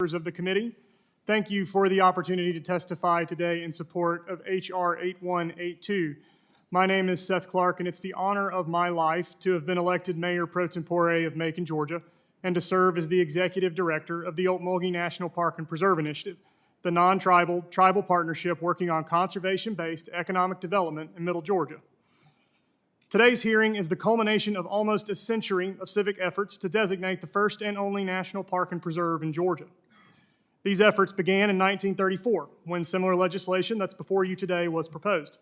Members of the committee, thank you for the opportunity to testify today in support of H.R. 8182. My name is Seth Clark, and it's the honor of my life to have been elected Mayor Pro Tempore of Macon, Georgia, and to serve as the Executive Director of the Ocmulgee National Park and Preserve Initiative, the non-tribal, tribal partnership working on conservation-based economic development in Middle Georgia. Today's hearing is the culmination of almost a century of civic efforts to designate the first and only national park and preserve in Georgia. These efforts began in 1934, when similar legislation that's before you today was proposed.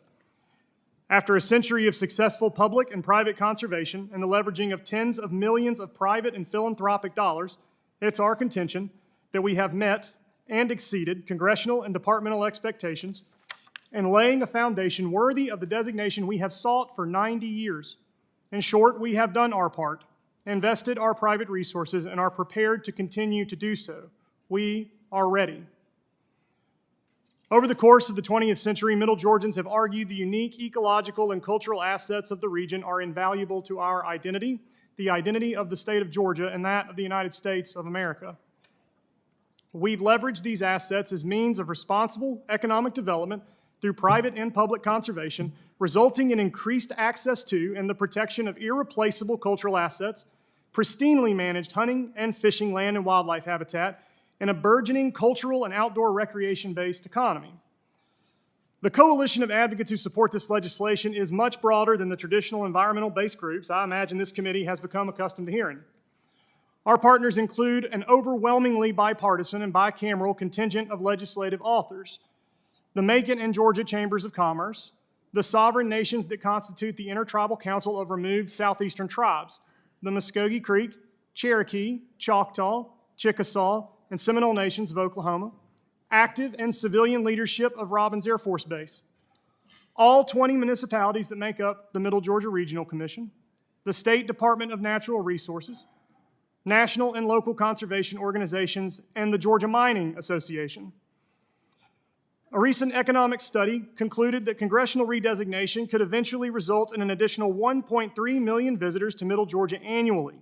After a century of successful public and private conservation and the leveraging of tens of millions of private and philanthropic dollars, it's our contention that we have met and exceeded congressional and departmental expectations and laying a foundation worthy of the designation we have sought for 90 years. In short, we have done our part, invested our private resources, and are prepared to continue to do so. We are ready. Over the course of the 20th century, Middle Georgians have argued the unique ecological and cultural assets of the region are invaluable to our identity, the identity of the state of Georgia, and that of the United States of America. We've leveraged these assets as means of responsible economic development through private and public conservation, resulting in increased access to and the protection of irreplaceable cultural assets, pristinely managed hunting and fishing land and wildlife habitat, and a burgeoning cultural and outdoor recreation-based economy. The coalition of advocates who support this legislation is much broader than the traditional environmental-based groups I imagine this committee has become accustomed to hearing. Our partners include an overwhelmingly bipartisan and bicameral contingent of legislative authors, the Macon and Georgia Chambers of Commerce, the sovereign nations that constitute the Intertribal Council of Removed Southeastern Tribes, the Muskogee Creek, Cherokee, Choctaw, Chickasaw, and Seminole Nations of Oklahoma, active and civilian leadership of Robins Air Force Base, all 20 municipalities that make up the Middle Georgia Regional Commission, the State Department of Natural Resources, national and local conservation organizations, and the Georgia Mining Association. A recent economic study concluded that congressional redesignation could eventually result in an additional 1.3 million visitors to Middle Georgia annually.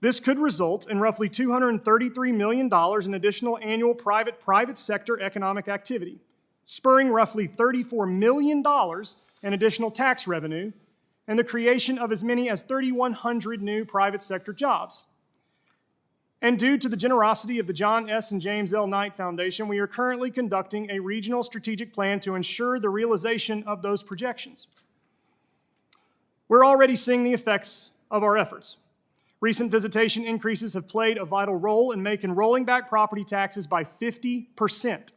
This could result in roughly $233 million in additional annual private sector economic activity, spurring roughly $34 million in additional tax revenue and the creation of as many as 3,100 new private sector jobs. And due to the generosity of the John S. and James L. Knight Foundation, we are currently conducting a regional strategic plan to ensure the realization of those projections. We're already seeing the effects of our efforts. Recent visitation increases have played a vital role in Macon rolling back property taxes by 50%.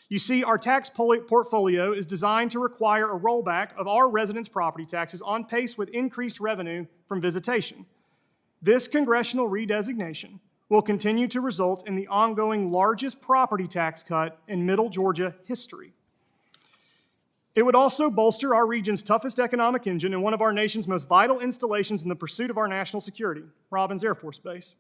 You see, our tax portfolio is designed to require a rollback of our residents' property taxes on pace with increased revenue from visitation. This congressional redesignation will continue to result in the ongoing largest property tax cut in Middle Georgia history. It would also bolster our region's toughest economic engine and one of our nation's most vital installations in the pursuit of our national security, Robins Air Force Base.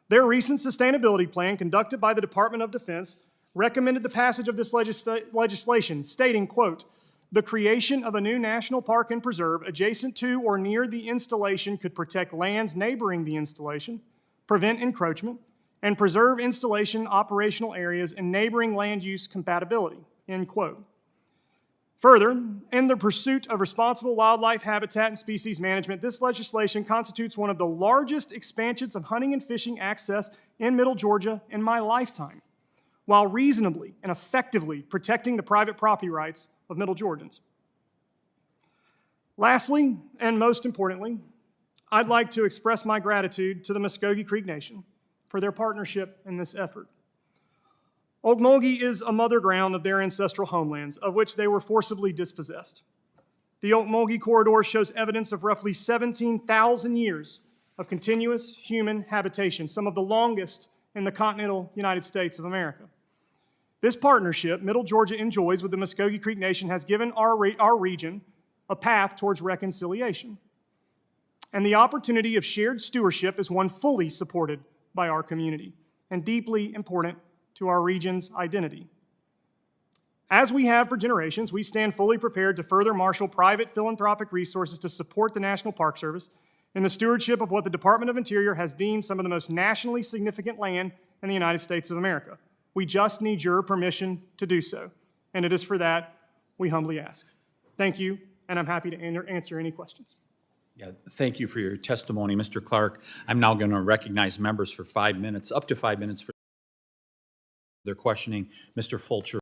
Their recent sustainability plan, conducted by the Department of Defense, recommended the passage of this legislation, stating, quote, "The creation of a new national park and preserve adjacent to or near the installation could protect lands neighboring the installation, prevent encroachment, and preserve installation operational areas and neighboring land use compatibility," end quote. Further, in the pursuit of responsible wildlife habitat and species management, this legislation constitutes one of the largest expansions of hunting and fishing access in Middle Georgia in my lifetime, while reasonably and effectively protecting the private property rights of Middle Georgians. Lastly, and most importantly, I'd like to express my gratitude to the Muskogee Creek Nation for their partnership in this effort. Ocmulgee is a mother ground of their ancestral homelands, of which they were forcibly dispossessed. The Ocmulgee corridor shows evidence of roughly 17,000 years of continuous human habitation, some of the longest in the continental United States of America. This partnership Middle Georgia enjoys with the Muskogee Creek Nation has given our region a path towards reconciliation. And the opportunity of shared stewardship is one fully supported by our community and deeply important to our region's identity. As we have for generations, we stand fully prepared to further marshal private philanthropic resources to support the National Park Service in the stewardship of what the Department of Interior has deemed some of the most nationally significant land in the United States of America. We just need your permission to do so, and it is for that we humbly ask. Thank you, and I'm happy to answer any questions. Yeah, thank you for your testimony, Mr. Clark. I'm now going to recognize members for 5 minutes, up to 5 minutes for their questioning. Mr. Fulcher.